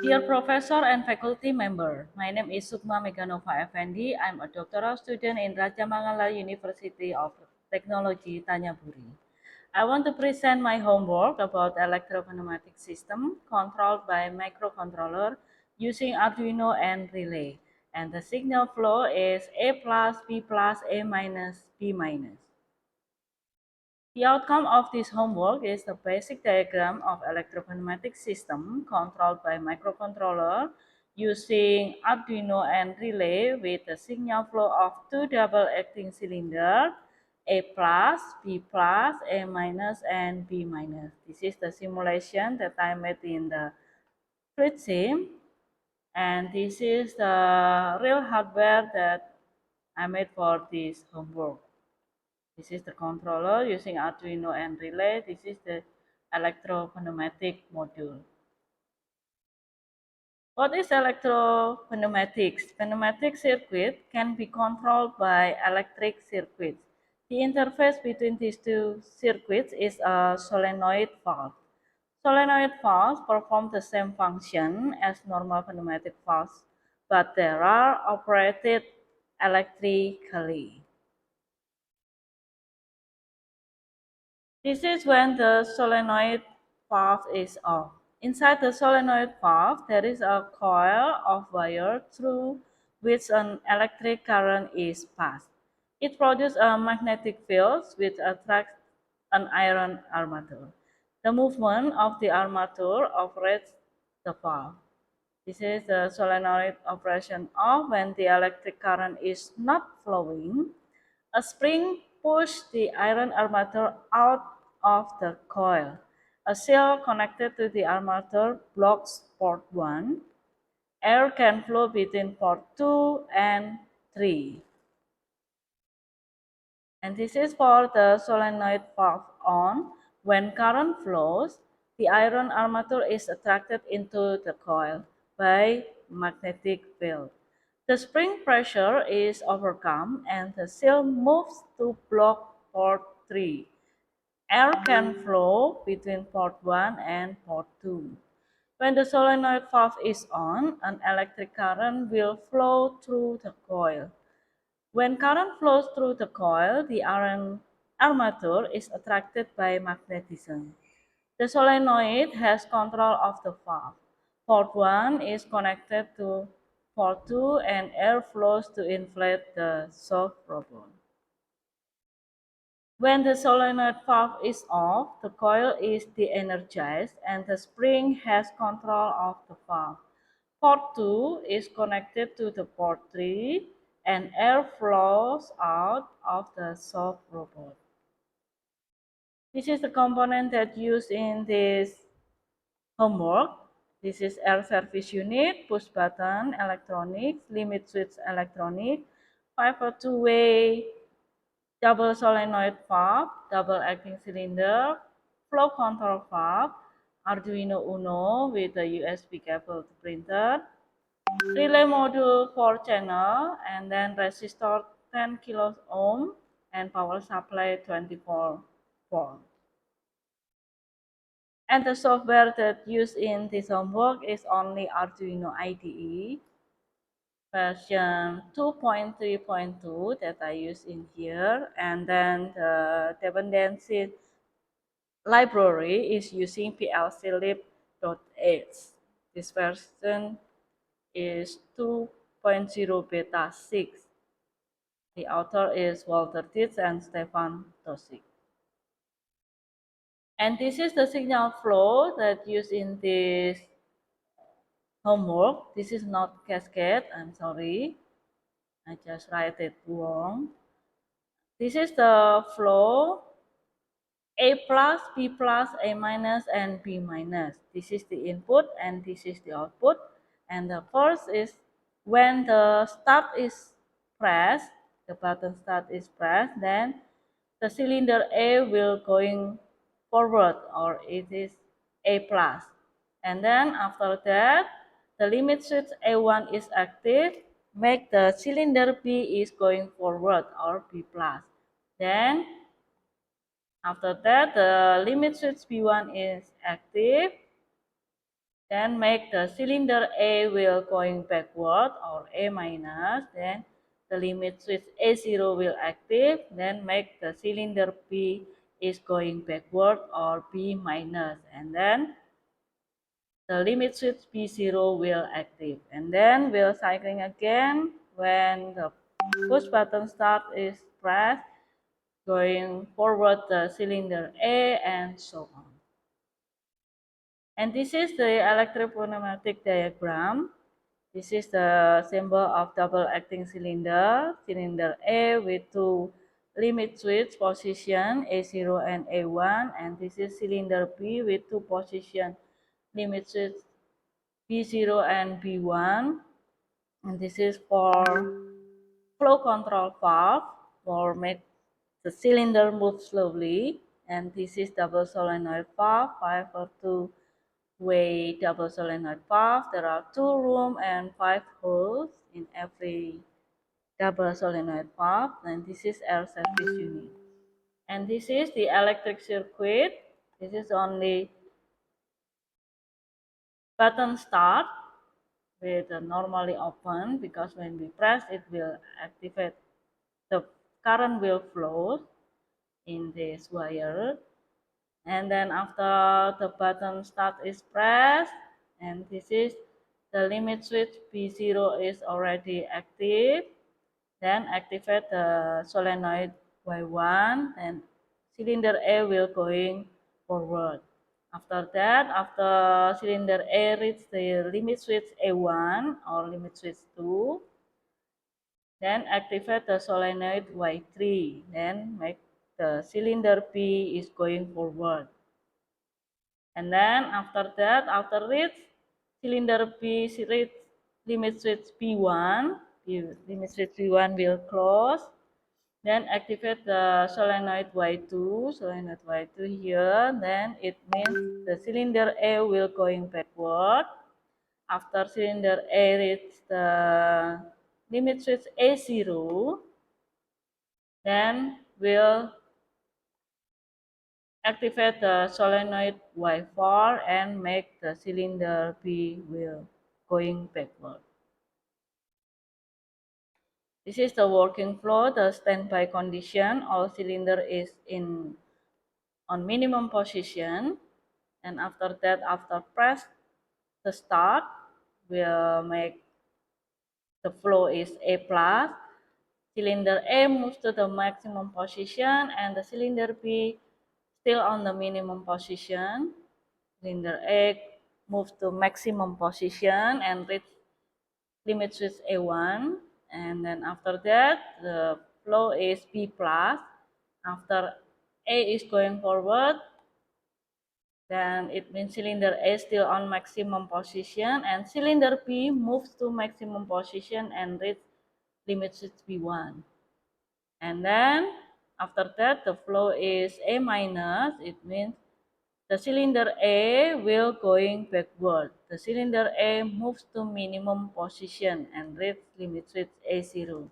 Dear Professor and faculty member, my name is Sukma Meganova Effendi. I'm a doctoral student in Raja Mangala University of Technology, Tanyaburi. I want to present my homework about electropneumatic system controlled by microcontroller using Arduino and relay. And the signal flow is A plus, B plus, A minus, B minus. The outcome of this homework is the basic diagram of electropneumatic system controlled by microcontroller using Arduino and relay with the signal flow of two double-acting cylinder, A plus, B plus, A minus, and B minus. This is the simulation that I made in the Fluid Sim, and this is the real hardware that I made for this homework. This is the controller using Arduino and relay. This is the electropneumatic module. What is electropneumatics? Pneumatic circuit can be controlled by electric circuits. The interface between these two circuits is a solenoid valve. Solenoid valves perform the same function as normal pneumatic valves, but they are operated electrically. This is when the solenoid valve is off. Inside the solenoid valve, there is a coil of wire through which an electric current is passed. It produces a magnetic field which attracts an iron armature. The movement of the armature operates the valve. This is the solenoid operation off when the electric current is not flowing. A spring pushes the iron armature out of the coil. A seal connected to the armature blocks port 1. Air can flow between port 2 and 3. And this is for the solenoid valve on. When current flows, the iron armature is attracted into the coil by magnetic field. The spring pressure is overcome and the seal moves to block port 3. Air can flow between port 1 and port 2. When the solenoid valve is on, an electric current will flow through the coil. When current flows through the coil, the iron armature is attracted by magnetism. The solenoid has control of the valve. Port 1 is connected to port 2 and air flows to inflate the soft robot. When the solenoid valve is off, the coil is de-energized and the spring has control of the valve. Port 2 is connected to the port 3 and air flows out of the soft robot. This is the component that used in this homework. This is air service unit, push button electronics, limit switch electronic, 5 2-way double solenoid valve, double acting cylinder, flow control valve, Arduino Uno with a USB cable to printer, relay module 4 channel, and then resistor 10 kilo ohm and power supply 24 volt. And the software that used in this homework is only Arduino IDE version 2.3.2 that I use in here, and then the dependency library is using plclib.h. This version is 2.0 beta 6. The author is Walter Dietz and Stefan Tosik. And this is the signal flow that used in this homework. This is not cascade, I'm sorry. I just write it wrong. This is the flow A plus, B plus, A minus, and B minus. This is the input and this is the output. And the first is when the start is pressed, the button start is pressed, then the cylinder A will going forward, or it is A plus. And then after that, the limit switch A1 is active, make the cylinder B is going forward, or B plus. Then after that, the limit switch B1 is active, Then make the cylinder A will going backward or A minus. Then the limit switch A0 will active. Then make the cylinder B is going backward or B minus. And then the limit switch B0 will active. And then we'll cycling again when the push button start is pressed, going forward the cylinder A and so on. And this is the electropneumatic diagram. This is the symbol of double acting cylinder, cylinder A with two limit switch position A0 and A1, and this is cylinder B with two position limit switch B0 and B1, and this is for flow control valve for make the cylinder move slowly, and this is double solenoid valve, 5 or 2 way double solenoid valve. There are 2 room and 5 holes in every double solenoid valve, and this is air service unit. And this is the electric circuit. This is only button start with normally open, because when we press it will activate, the current will flow in this wire. And then after the button start is pressed, and this is the limit switch B0 is already active, then activate the solenoid Y1 and cylinder A will going forward. After that, after cylinder A reach the limit switch A1 or limit switch 2, then activate the solenoid Y3, then make the cylinder B is going forward. And then after that, after reach cylinder B reach limit switch P1, limit switch P1 will close. Then activate the solenoid Y2 here. Then it means the cylinder A will going backward. After cylinder A reach the limit switch A0, then will activate the solenoid Y4 and make the cylinder B will going backward. This is the working flow, the standby condition. All cylinder is in on minimum position, and after that, after press the start, will make the flow is A plus. Cylinder A moves to the maximum position, and the cylinder B still on the minimum position. Cylinder A moves to maximum position and reach limit switch A1, and then after that the flow is B plus. After A is going forward, then it means cylinder A still on maximum position, and cylinder B moves to maximum position and reach limit switch B1. And then after that the flow is A minus. It means the cylinder A will going backward. The cylinder A moves to minimum position and reach limit switch A0.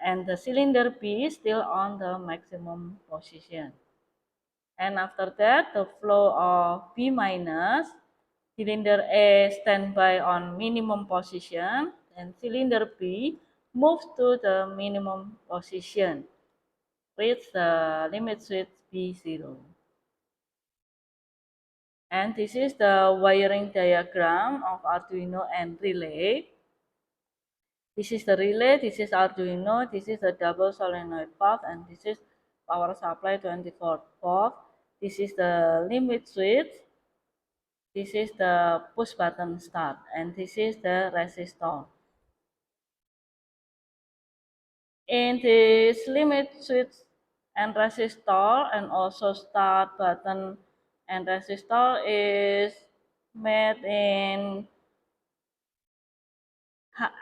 And the cylinder B is still on the maximum position. And after that, the flow of B minus, cylinder A standby on minimum position, and cylinder B moves to the minimum position, reach the limit switch B0. And this is the wiring diagram of Arduino and relay. This is the relay, this is Arduino, this is a double solenoid valve, and this is power supply 24 volt. This is the limit switch. This is the push button start, and this is the resistor. In this limit switch and resistor, and also start button and resistor is made in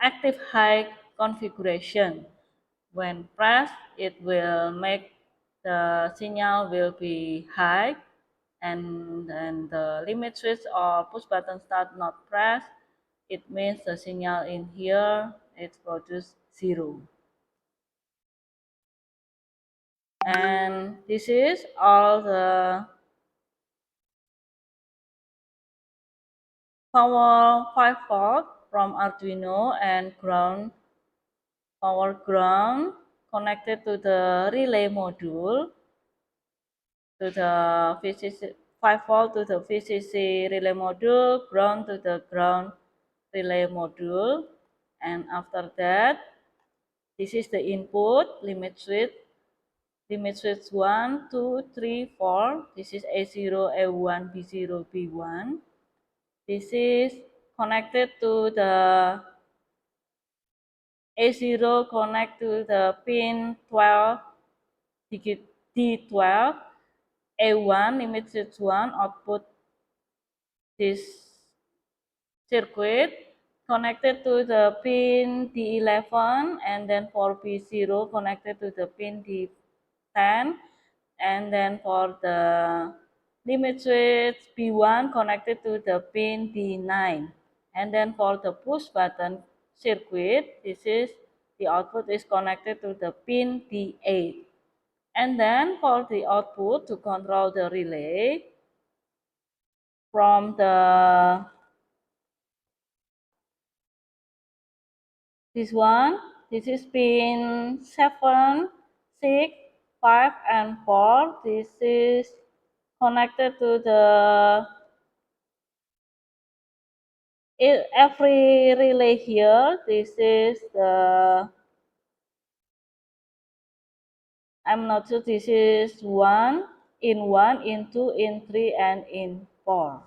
active high configuration. When pressed, it will make the signal will be high, and then the limit switch or push button start not pressed, it means the signal in here it produces 0. And this is all the power 5 volt from Arduino and power ground connected to the relay module to the VCC 5 volt to the VCC relay module, ground to the ground relay module, and after that, this is the input limit switch 1, 2, 3, 4. This is A0, A1, B0, B1. This is connected to the A0 connect to the pin 12 digit D12. A1 limit switch 1 output this circuit connected to the pin D11, and then for B0 connected to the pin D10, and then for the limit switch B1 connected to the pin D9, and then for the push button circuit, this is the output is connected to the pin D8, and then for the output to control the relay from this one, this is pin 7, 6, 5, and 4. This is connected to the every relay here. This is the, I'm not sure, this is 1, in 2, in 3, and in 4.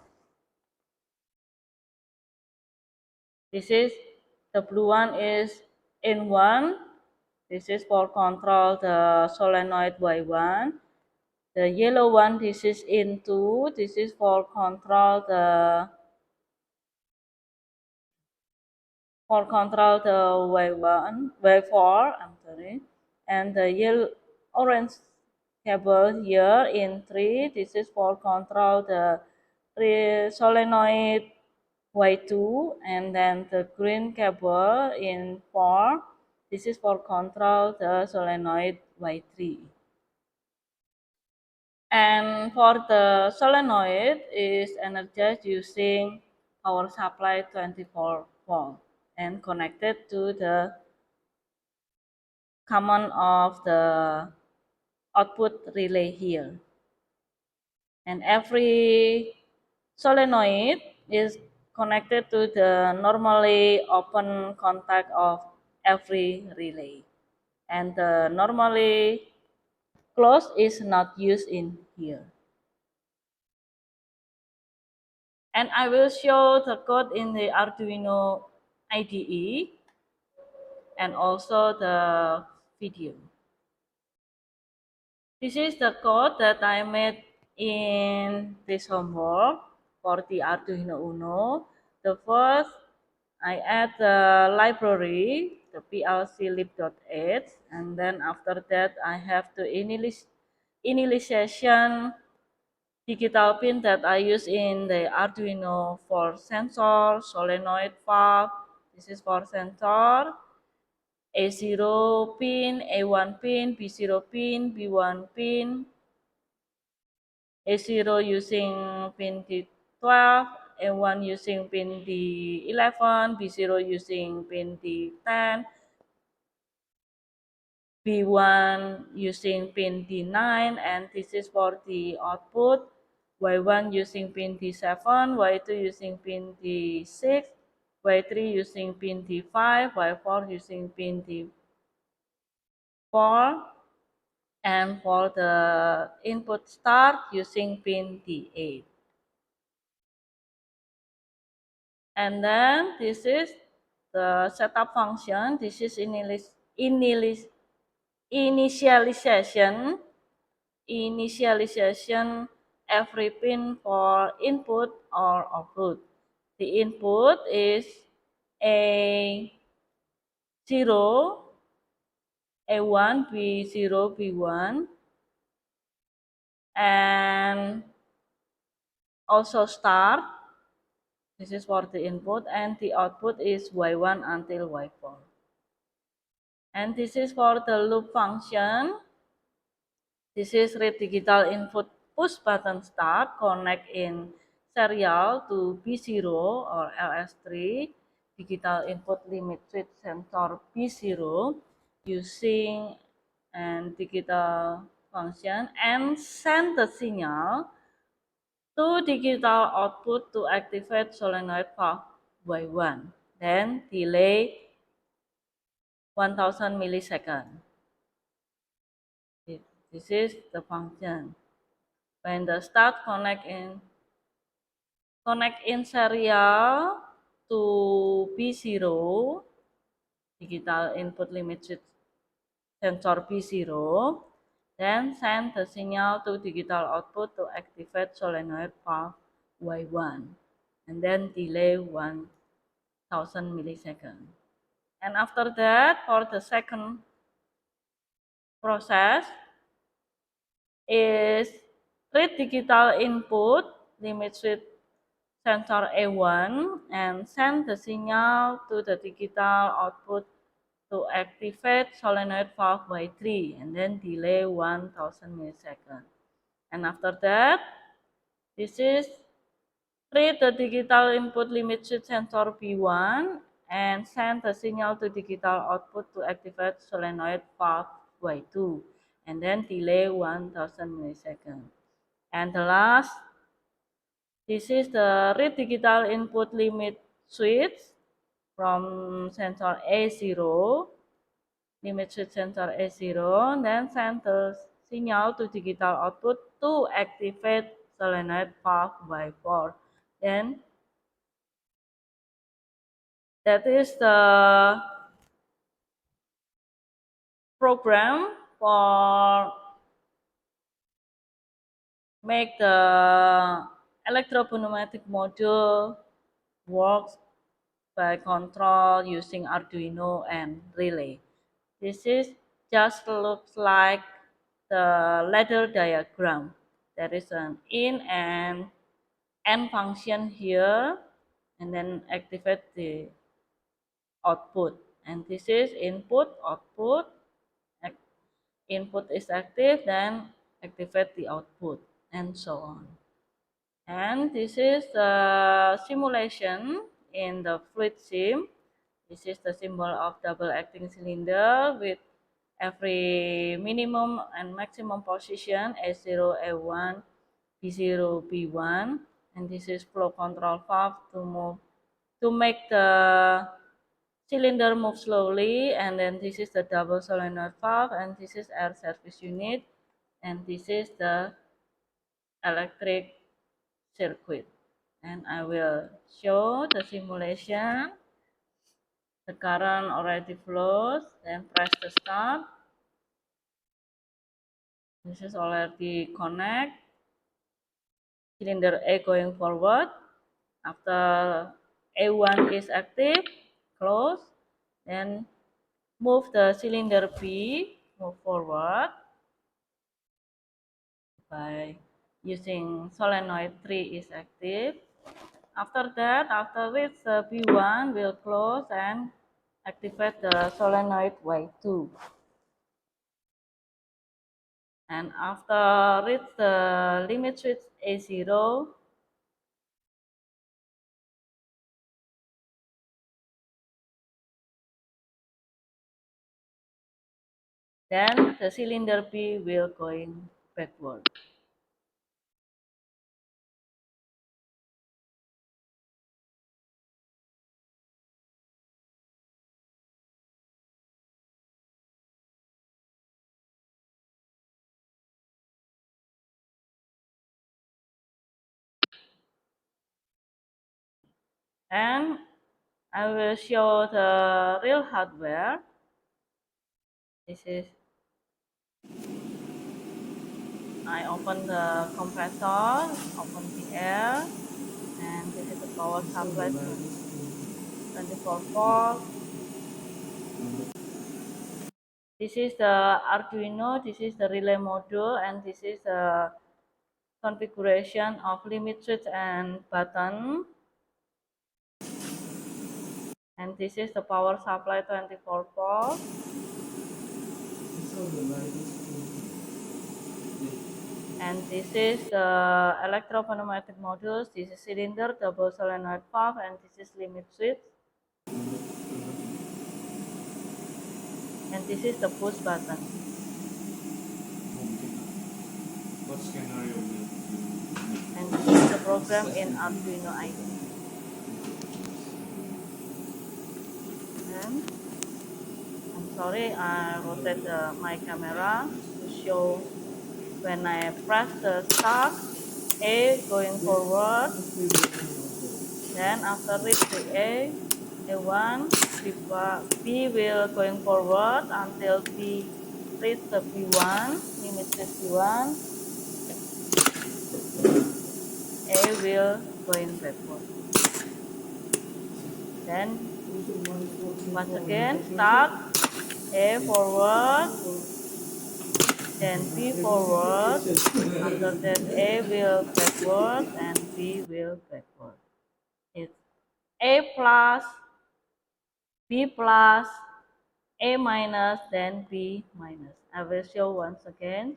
This is, the blue one is in 1. This is for control the solenoid Y1. The yellow one, this is in 2. This is for control the Y1, Y4, I'm sorry. And the yellow orange cable here in 3. This is for control the solenoid Y2, and then the green cable in 4. This is for control the solenoid Y3. And for the solenoid is energized using power supply 24 volt and connected to the common of the output relay here. And every solenoid is connected to the normally open contact of every relay. And the normally closed is not used in here. And I will show the code in the Arduino IDE and also the video. This is the code that I made in this homework for the Arduino Uno. The first, I add the library, the PLC lib.h, and then after that I have to initialization digital pin that I use in the Arduino for sensor, solenoid valve, this is for sensor, A0 pin, A1 pin, B0 pin, B1 pin, A0 using pin D12, A1 using pin D11, B0 using pin D10, B1 using pin D9, and this is for the output. Y1 using pin D7, Y2 using pin D6, Y3 using pin D5, Y4 using pin D4, and for the input start using pin D8. And then this is the setup function. This is initialization every pin for input or output. The input is A0, A1, B0, B1, and also start. This is for the input, and the output is Y1 until Y4. And this is for the loop function. This is read digital input push button start, connect in serial to B0 or LS3 digital input limit switch sensor B0 using an digital function and send the signal to digital output to activate solenoid valve Y1. Then delay 1000 milliseconds. This is the function. When the start connect in serial to B0, digital input limit switch sensor B0, then send the signal to digital output to activate solenoid valve Y1, and then delay 1000 milliseconds. And after that, for the second process is read digital input limit switch sensor A1 and send the signal to the digital output to activate solenoid valve Y3 and then delay 1000 milliseconds. And after that, this is read the digital input limit switch sensor B1 and send the signal to digital output to activate solenoid valve Y2 and then delay 1000 milliseconds. And the last, this is the read digital input limit switch from sensor A0, limit switch sensor A0, then send the signal to digital output to activate solenoid valve Y4. Then that is the program for make the electropneumatic module works by control using Arduino and relay. This is just looks like the ladder diagram. There is an in and end function here, and then activate the output. And this is input, output. Input is active, then activate the output, and so on. And this is the simulation in the fluid sim. This is the symbol of double acting cylinder with every minimum and maximum position A0, A1, B0, B1. And this is flow control valve to make the cylinder move slowly. And then this is the double solenoid valve, and this is air service unit, and this is the electric circuit. And I will show the simulation. The current already flows, then press the start. This is already connect. Cylinder A going forward. After A1 is active, close. Then move the cylinder B, move forward by using solenoid 3 is active. After that, after which the B1 will close and activate the solenoid Y2. And after reach the limit switch A0, then the cylinder B will going backward. And I will show the real hardware. This is, I open the compressor, open the air, and this is the power supply 24 volt. This is the Arduino, this is the relay module, and this is the configuration of limit switch and button. And this is the power supply 24 volt. And this is the electropneumatic modules. This is cylinder, double solenoid valve, and this is limit switch. And this is the push button. What scenario will you And this is the program in Arduino IDE. And I'm sorry, I rotate my camera to show when I press the start, A going forward, then after reach the A1, B will going forward until B reach the B1, limit to B1, A will going backward. Then once again start, A forward, then B forward, after that A will backward and B will backward. It's A plus, B plus, A minus, then B minus. I will show once again.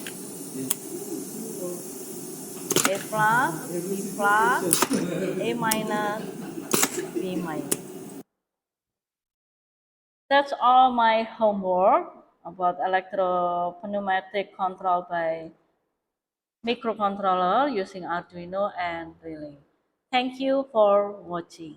A plus, B plus, A minus, B minus. That's all my homework about electropneumatic control by microcontroller using Arduino and relay. Thank you for watching.